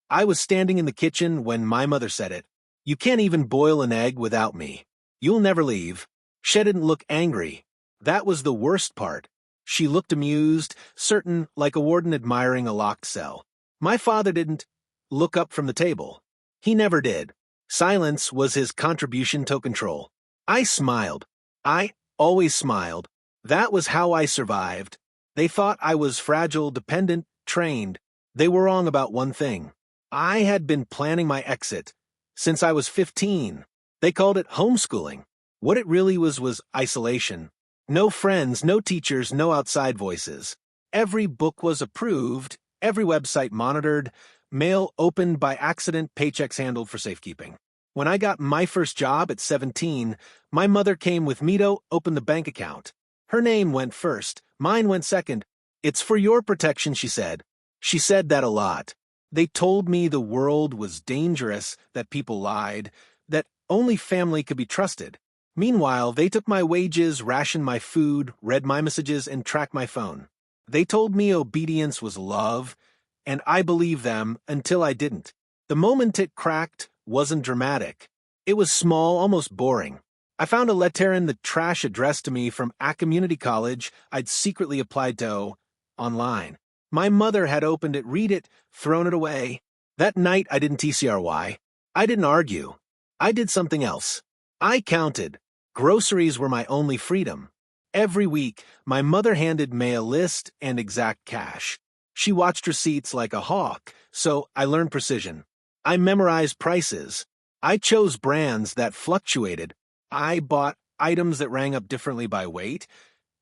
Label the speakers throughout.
Speaker 1: I was standing in the kitchen when my mother said it. "You can't even boil an egg without me. You'll never leave." She didn't look angry. That was the worst part. She looked amused, certain, like a warden admiring a locked cell. My father didn't look up from the table. He never did. Silence was his contribution to control. I smiled. I always smiled. That was how I survived. They thought I was fragile, dependent, trained. They were wrong about one thing. I had been planning my exit since I was 15. They called it homeschooling. What it really was isolation. No friends, no teachers, no outside voices. Every book was approved, every website monitored, mail opened by accident, paychecks handled for safekeeping. When I got my first job at 17, my mother came with me to open the bank account. Her name went first, mine went second. "It's for your protection," she said. She said that a lot. They told me the world was dangerous, that people lied, that only family could be trusted. Meanwhile, they took my wages, rationed my food, read my messages, and tracked my phone. They told me obedience was love, and I believed them until I didn't. The moment it cracked wasn't dramatic. It was small, almost boring. I found a letter in the trash addressed to me from a community college I'd secretly applied to online. My mother had opened it, read it, thrown it away. That night I didn't TCRY. I didn't argue. I did something else. I counted. Groceries were my only freedom. Every week, my mother handed me a list and exact cash. She watched receipts like a hawk, so I learned precision. I memorized prices. I chose brands that fluctuated. I bought items that rang up differently by weight.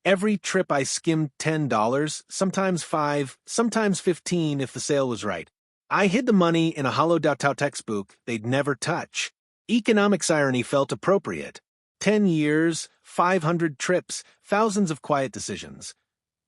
Speaker 1: Every trip I skimmed $10, sometimes $5, sometimes $15 if the sale was right. I hid the money in a hollowed out textbook they'd never touch. Economics irony felt appropriate. 10 years, 500 trips, thousands of quiet decisions.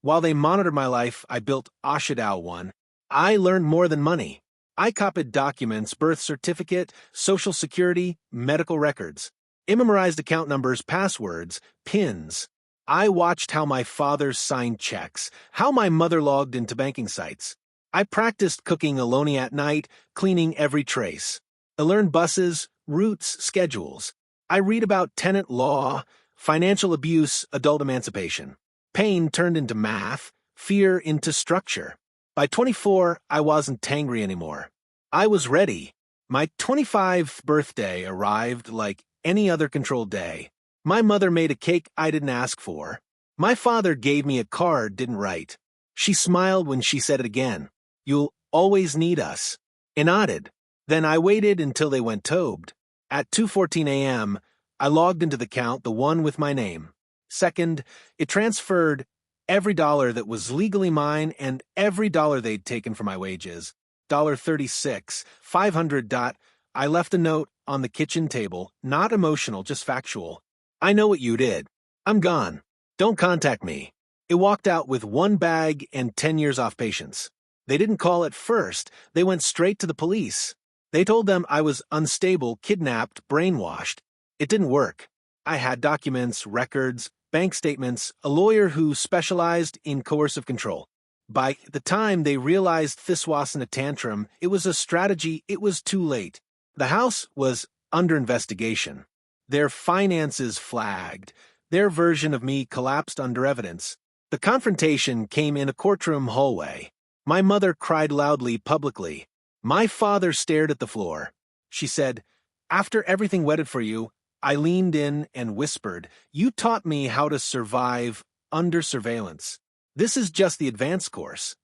Speaker 1: While they monitored my life, I built Oshidao one. I learned more than money. I copied documents, birth certificate, social security, medical records. I memorized account numbers, passwords, PINs. I watched how my father signed checks, how my mother logged into banking sites. I practiced cooking alone at night, cleaning every trace. I learned buses, routes, schedules. I read about tenant law, financial abuse, adult emancipation. Pain turned into math, fear into structure. By 24, I wasn't angry anymore. I was ready. My 25th birthday arrived like any other controlled day. My mother made a cake I didn't ask for. My father gave me a card didn't write. She smiled when she said it again. "You'll always need us." I nodded. Then I waited until they went tobed. At 2:14 a.m., I logged into the account, the one with my name. Second, it transferred every dollar that was legally mine and every dollar they'd taken from my wages. $36, 500. I left a note on the kitchen table, not emotional, just factual. "I know what you did. I'm gone. Don't contact me." It walked out with one bag and 10 years off patience. They didn't call at first. They went straight to the police. They told them I was unstable, kidnapped, brainwashed. It didn't work. I had documents, records, bank statements, a lawyer who specialized in coercive control. By the time they realized this wasn't a tantrum, it was a strategy, it was too late. The house was under investigation. Their finances flagged. Their version of me collapsed under evidence. The confrontation came in a courtroom hallway. My mother cried loudly, publicly. My father stared at the floor. She said, "After everything waited for you," I leaned in and whispered, "You taught me how to survive under surveillance. This is just the advanced course."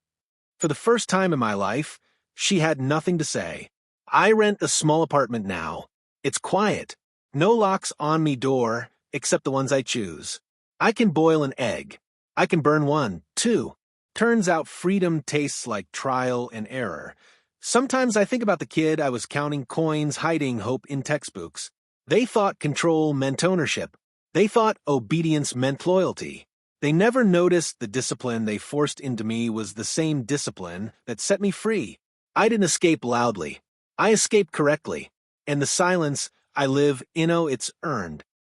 Speaker 1: For the first time in my life, she had nothing to say. I rent a small apartment now. It's quiet. No locks on me door, except the ones I choose. I can boil an egg. I can burn one, too. Turns out freedom tastes like trial and error. Sometimes I think about the kid I was counting coins, hiding hope in textbooks. They thought control meant ownership. They thought obedience meant loyalty. They never noticed the discipline they forced into me was the same discipline that set me free. I didn't escape loudly. I escaped correctly. And the silence I live, it's earned.